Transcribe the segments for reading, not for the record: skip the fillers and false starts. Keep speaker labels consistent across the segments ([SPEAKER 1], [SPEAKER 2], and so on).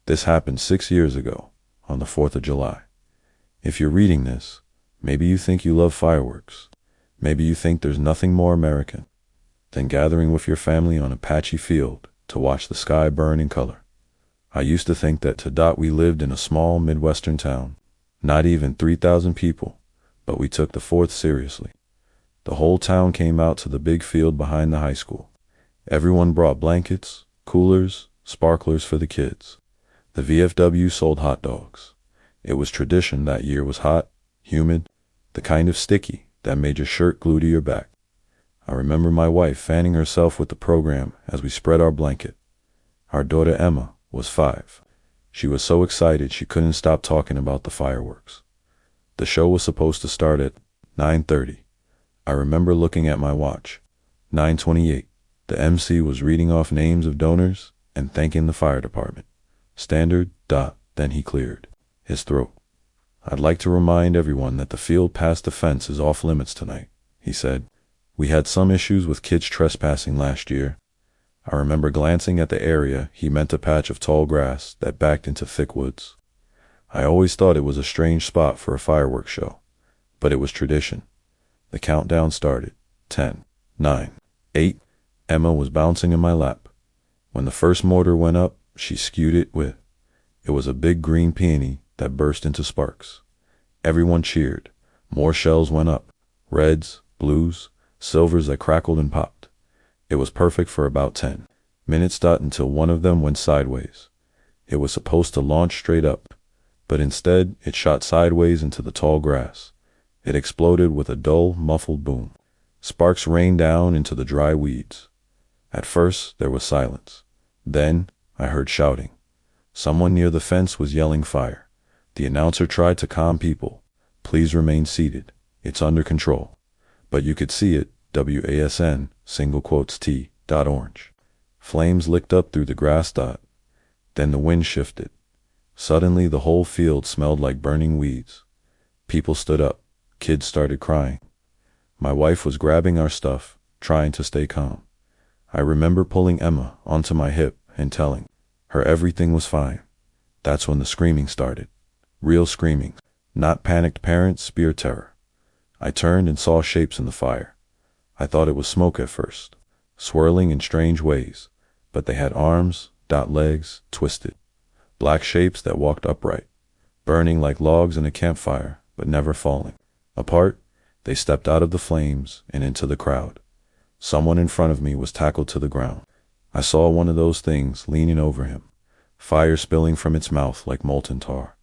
[SPEAKER 1] This happened 6 years ago, on the 4th of July. If you're reading this, maybe you think you love fireworks. Maybe you think there's nothing more American than gathering with your family on a patchy field to watch the sky burn in color. I used to think that we lived in a small Midwestern town, not even 3,000 people, but we took the 4th seriously. The whole town came out to the big field behind the high school. Everyone brought blankets, coolers, sparklers for the kids. The VFW sold hot dogs. It was tradition that year was hot, humid, the kind of sticky that made your shirt glue to your back. I remember my wife fanning herself with the program as we spread our blanket. Our daughter Emma was 5. She was so excited she couldn't stop talking about the fireworks. The show was supposed to start at 9:30. I remember looking at my watch. 9:28. The MC was reading off names of donors and thanking the fire department. Standard, dot, then he cleared his throat. "I'd like to remind everyone that the field past the fence is off limits tonight," he said. "We had some issues with kids trespassing last year." I remember glancing at the area. He meant a patch of tall grass that backed into thick woods. I always thought it was a strange spot for a fireworks show, but it was tradition. The countdown started. 10, 9, 8. Emma was bouncing in my lap. When the first mortar went up, she skewed it with. It was a big green peony that burst into sparks. Everyone cheered. More shells went up. Reds, blues, silvers that crackled and popped. It was perfect for about 10 minutes until one of them went sideways. It was supposed to launch straight up, but instead it shot sideways into the tall grass. It exploded with a dull, muffled boom. Sparks rained down into the dry weeds. At first there was silence. Then I heard shouting. Someone near the fence was yelling fire. The announcer tried to calm people. "Please remain seated. It's under control." But you could see it. WASN, single quotes T, dot orange. Flames licked up through the grass dot. Then the wind shifted. Suddenly the whole field smelled like burning weeds. People stood up. Kids started crying. My wife was grabbing our stuff, trying to stay calm. I remember pulling Emma onto my hip and telling her everything was fine. That's when the screaming started. Real screaming, not panicked parents, spear terror. I turned and saw shapes in the fire. I thought it was smoke at first, swirling in strange ways, but they had arms, legs, twisted. Black shapes that walked upright, burning like logs in a campfire, but never falling. Apart, they stepped out of the flames and into the crowd. Someone in front of me was tackled to the ground. I saw one of those things leaning over him, fire spilling from its mouth like molten tar.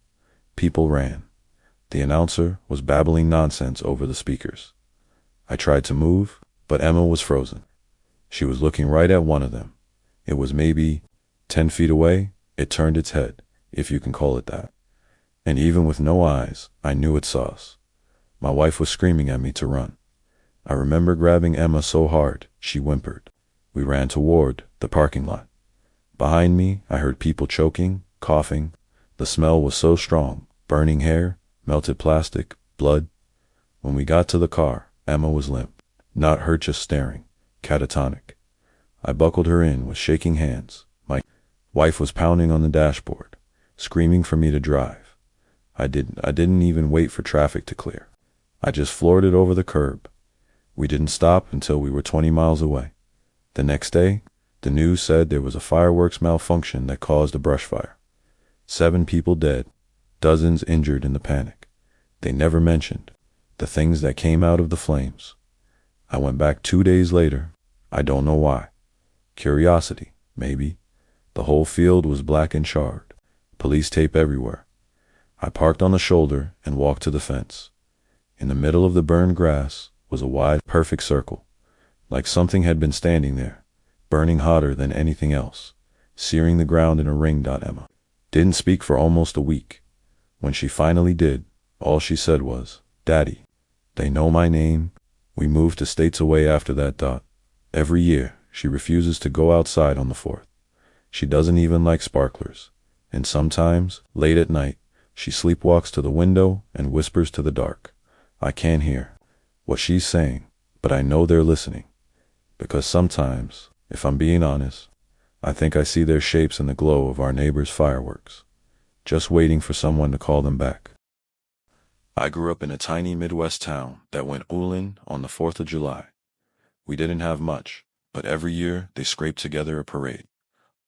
[SPEAKER 1] People ran. The announcer was babbling nonsense over the speakers. I tried to move, but Emma was frozen. She was looking right at one of them. It was maybe 10 feet away. It turned its head, if you can call it that. And even with no eyes, I knew it saw us. My wife was screaming at me to run. I remember grabbing Emma so hard, she whimpered. We ran toward the parking lot. Behind me, I heard people choking, coughing. The smell was so strong, burning hair, melted plastic, blood. When we got to the car, Emma was limp. Not hurt, just staring, catatonic. I buckled her in with shaking hands. My wife was pounding on the dashboard, screaming for me to drive. I didn't even wait for traffic to clear. I just floored it over the curb. We didn't stop until we were 20 miles away. The next day, the news said there was a fireworks malfunction that caused a brush fire. 7 people dead, dozens injured in the panic. They never mentioned the things that came out of the flames. I went back 2 days later. I don't know why. Curiosity, maybe. The whole field was black and charred. Police tape everywhere. I parked on the shoulder and walked to the fence. In the middle of the burned grass was a wide, perfect circle, like something had been standing there, burning hotter than anything else, searing the ground in a ring. Emma didn't speak for almost a week. When she finally did, all she said was, "Daddy, they know my name." We moved to states away after that. Every year, she refuses to go outside on the 4th. She doesn't even like sparklers. And sometimes, late at night, she sleepwalks to the window and whispers to the dark. I can't hear what she's saying, but I know they're listening. Because sometimes, if I'm being honest, I think I see their shapes in the glow of our neighbors' fireworks, just waiting for someone to call them back. I grew up in a tiny Midwest town that went oolin on the 4th of July. We didn't have much, but every year they scraped together a parade.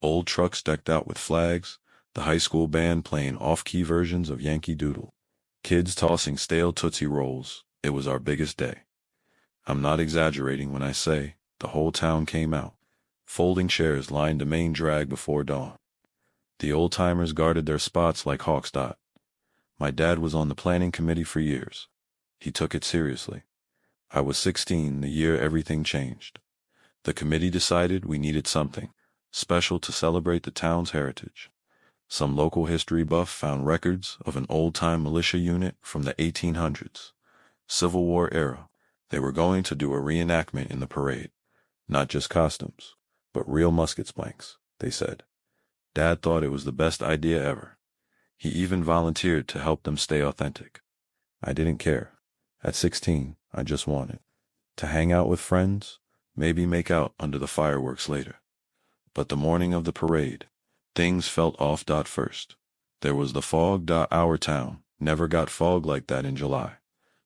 [SPEAKER 1] Old trucks decked out with flags, the high school band playing off-key versions of Yankee Doodle, kids tossing stale Tootsie Rolls. It was our biggest day. I'm not exaggerating when I say the whole town came out. Folding chairs lined the main drag before dawn. The old-timers guarded their spots like hawks dot. My dad was on the planning committee for years. He took it seriously. I was 16 the year everything changed. The committee decided we needed something special to celebrate the town's heritage. Some local history buff found records of an old-time militia unit from the 1800s, Civil War era. They were going to do a reenactment in the parade. Not just costumes, but real muskets blanks, they said. Dad thought it was the best idea ever. He even volunteered to help them stay authentic. I didn't care. At 16, I just wanted to hang out with friends, maybe make out under the fireworks later. But the morning of the parade, things felt off. First, there was the fog. Our town never got fog like that in July.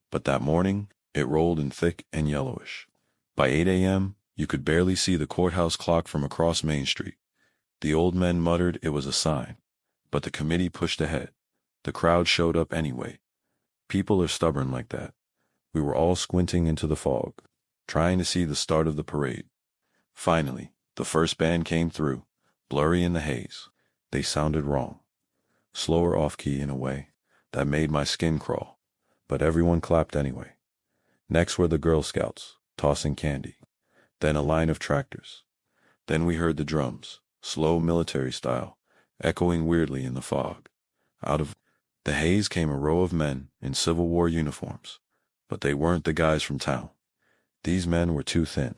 [SPEAKER 1] But that morning, it rolled in thick and yellowish. By 8 a.m., you could barely see the courthouse clock from across Main Street. The old men muttered it was a sign, but the committee pushed ahead. The crowd showed up anyway. People are stubborn like that. We were all squinting into the fog, trying to see the start of the parade. Finally, the first band came through, blurry in the haze. They sounded wrong. Slower off-key in a way that made my skin crawl, but everyone clapped anyway. Next were the Girl Scouts, tossing candy. Then a line of tractors. Then we heard the drums, slow military style, echoing weirdly in the fog. Out of the haze came a row of men in Civil War uniforms, but they weren't the guys from town. These men were too thin,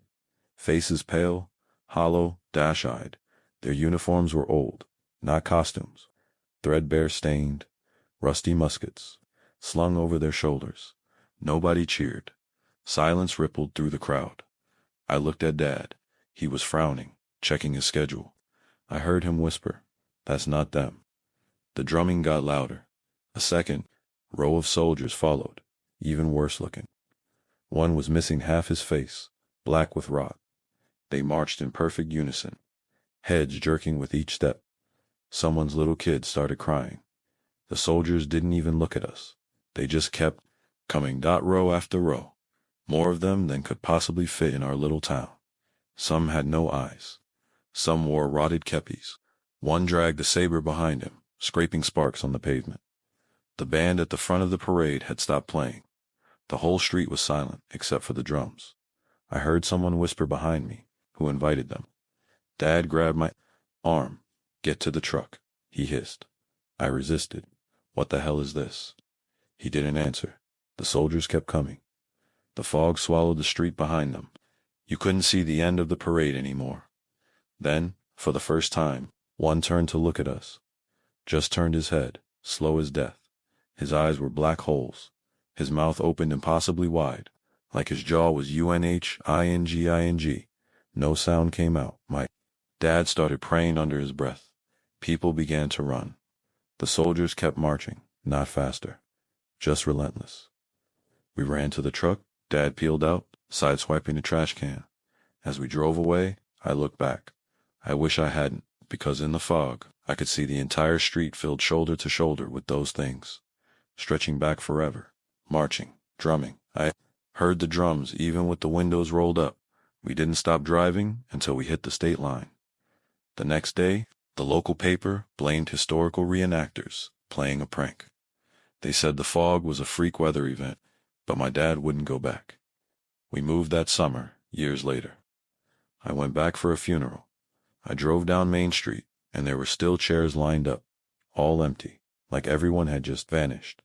[SPEAKER 1] faces pale, hollow, dash-eyed. Their uniforms were old, not costumes, threadbare stained, rusty muskets, slung over their shoulders. Nobody cheered. Silence rippled through the crowd. I looked at Dad. He was frowning, checking his schedule. I heard him whisper, "That's not them." The drumming got louder. A second row of soldiers followed, even worse looking. One was missing half his face, black with rot. They marched in perfect unison, heads jerking with each step. Someone's little kid started crying. The soldiers didn't even look at us. They just kept coming. Row after row. More of them than could possibly fit in our little town. Some had no eyes. Some wore rotted kepis. One dragged a saber behind him, scraping sparks on the pavement. The band at the front of the parade had stopped playing. The whole street was silent, except for the drums. I heard someone whisper behind me, who invited them. Dad grabbed my arm. "Get to the truck," he hissed. I resisted. "What the hell is this?" He didn't answer. The soldiers kept coming. The fog swallowed the street behind them. You couldn't see the end of the parade anymore. Then, for the first time, one turned to look at us. Just turned his head, slow as death. His eyes were black holes. His mouth opened impossibly wide, like his jaw was UNHINGING. No sound came out. My dad started praying under his breath. People began to run. The soldiers kept marching, not faster, just relentless. We ran to the truck. Dad peeled out, sideswiping the trash can. As we drove away, I looked back. I wish I hadn't, because in the fog, I could see the entire street filled shoulder to shoulder with those things, stretching back forever, marching, drumming. I heard the drums even with the windows rolled up. We didn't stop driving until we hit the state line. The next day, the local paper blamed historical reenactors playing a prank. They said the fog was a freak weather event, but my dad wouldn't go back. We moved that summer, years later. I went back for a funeral. I drove down Main Street, and there were still chairs lined up, all empty, like everyone had just vanished.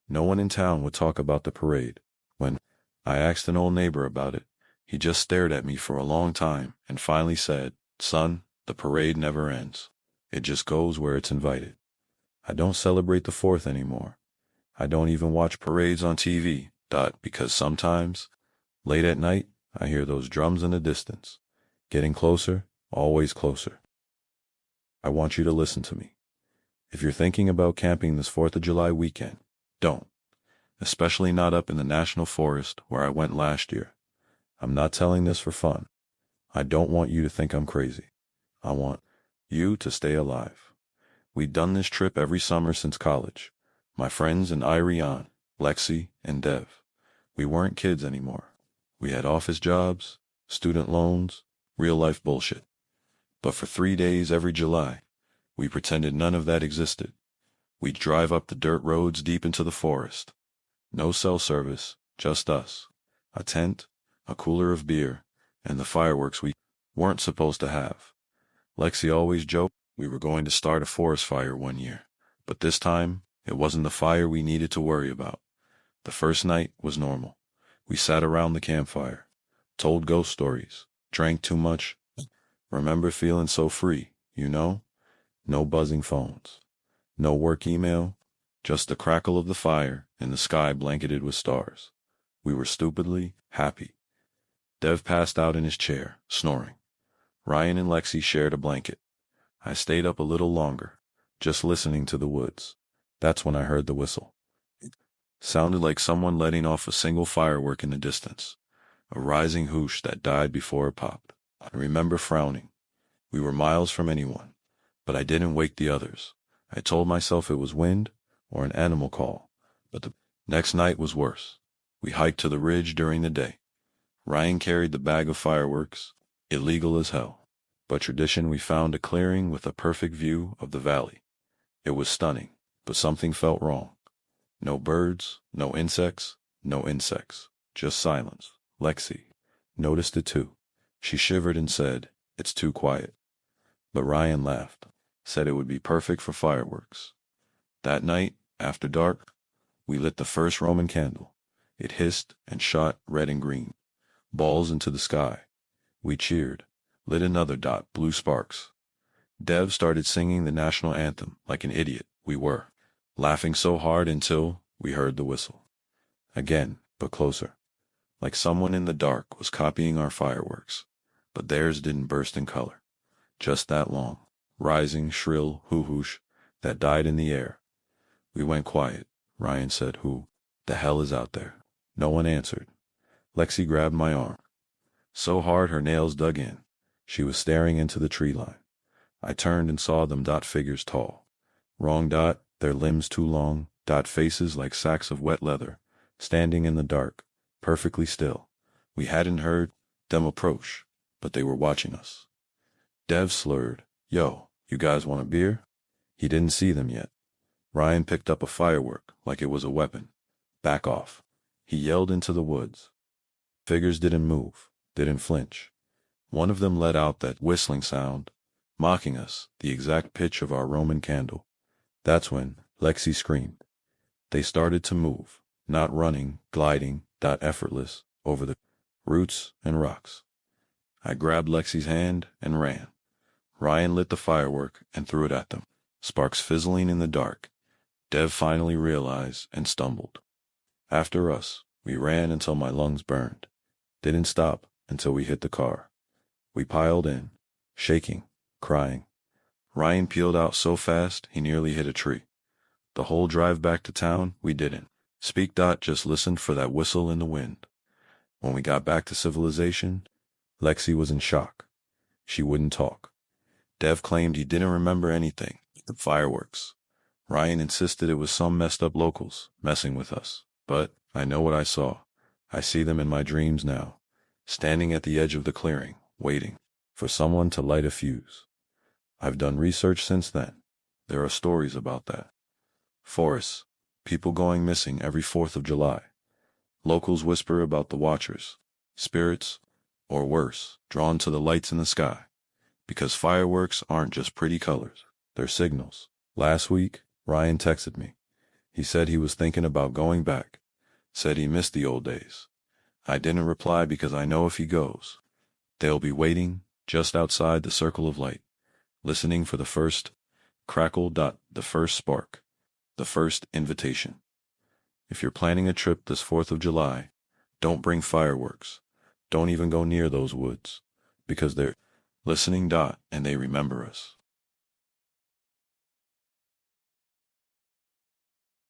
[SPEAKER 1] No one in town would talk about the parade. When I asked an old neighbor about it, he just stared at me for a long time and finally said, "Son, the parade never ends. It just goes where it's invited." I don't celebrate the 4th anymore. I don't even watch parades on TV, because sometimes, late at night, I hear those drums in the distance, getting closer, always closer. I want you to listen to me. If you're thinking about camping this 4th of July weekend, don't. Especially not up in the national forest where I went last year. I'm not telling this for fun. I don't want you to think I'm crazy. I want you to stay alive. We've done this trip every summer since college. My friends and Irian, Lexi, and Dev. We weren't kids anymore. We had office jobs, student loans, real-life bullshit. But for 3 days every July, we pretended none of that existed. We'd drive up the dirt roads deep into the forest. No cell service, just us. A tent, a cooler of beer, and the fireworks we weren't supposed to have. Lexi always joked we were going to start a forest fire one year, but this time it wasn't the fire we needed to worry about. The first night was normal. We sat around the campfire, told ghost stories, drank too much. Remember feeling so free, you know? No buzzing phones, no work email, just the crackle of the fire and the sky blanketed with stars. We were stupidly happy. Dev passed out in his chair, snoring. Ryan and Lexi shared a blanket. I stayed up a little longer, just listening to the woods. That's when I heard the whistle. It sounded like someone letting off a single firework in the distance, a rising whoosh that died before it popped. I remember frowning. We were miles from anyone, but I didn't wake the others. I told myself it was wind or an animal call, but the next night was worse. We hiked to the ridge during the day. Ryan carried the bag of fireworks, illegal as hell, but tradition. We found a clearing with a perfect view of the valley. It was stunning, but something felt wrong. No birds, no insects, just silence. Lexi noticed it too. She shivered and said, "It's too quiet." But Ryan laughed, said it would be perfect for fireworks. That night, after dark, we lit the first Roman candle. It hissed and shot red and green, balls into the sky. We cheered, lit another dot, blue sparks. Dev started singing the national anthem like an idiot. We were laughing so hard until we heard the whistle. Again, but closer. Like someone in the dark was copying our fireworks, but theirs didn't burst in color. Just that long, rising, shrill hoo-hoosh that died in the air. We went quiet. Ryan said, "Who the hell is out there?" No one answered. Lexi grabbed my arm, so hard her nails dug in. She was staring into the tree line. I turned and saw them, dot figures tall. Wrong dot, their limbs too long, dot faces like sacks of wet leather, standing in the dark, perfectly still. We hadn't heard them approach, but they were watching us. Dev slurred, "Yo, you guys want a beer?" He didn't see them yet. Ryan picked up a firework like it was a weapon. "Back off." He yelled into the woods. Figures didn't move, didn't flinch. One of them let out that whistling sound, mocking us, the exact pitch of our Roman candle. That's when Lexi screamed. They started to move, not running, gliding, effortless, over the roots and rocks. I grabbed Lexi's hand and ran. Ryan lit the firework and threw it at them, sparks fizzling in the dark. Dev finally realized and stumbled. After us, we ran until my lungs burned. Didn't stop until we hit the car. We piled in, shaking, crying. Ryan peeled out so fast he nearly hit a tree. The whole drive back to town, we didn't speak. Just listened for that whistle in the wind. When we got back to civilization, Lexi was in shock. She wouldn't talk. Dev claimed he didn't remember anything. The fireworks. Ryan insisted it was some messed up locals messing with us. But I know what I saw. I see them in my dreams now, standing at the edge of the clearing, waiting for someone to light a fuse. I've done research since then. There are stories about that. Forests, people going missing every 4th of July. Locals whisper about the watchers, spirits, or worse, drawn to the lights in the sky. Because fireworks aren't just pretty colors, they're signals. Last week, Ryan texted me. He said he was thinking about going back, said he missed the old days. I didn't reply because I know if he goes, they'll be waiting just outside the circle of light, listening for the first crackle. The first spark, the first invitation. If you're planning a trip this 4th of July, don't bring fireworks. Don't even go near those woods, because they're listening. And they remember us.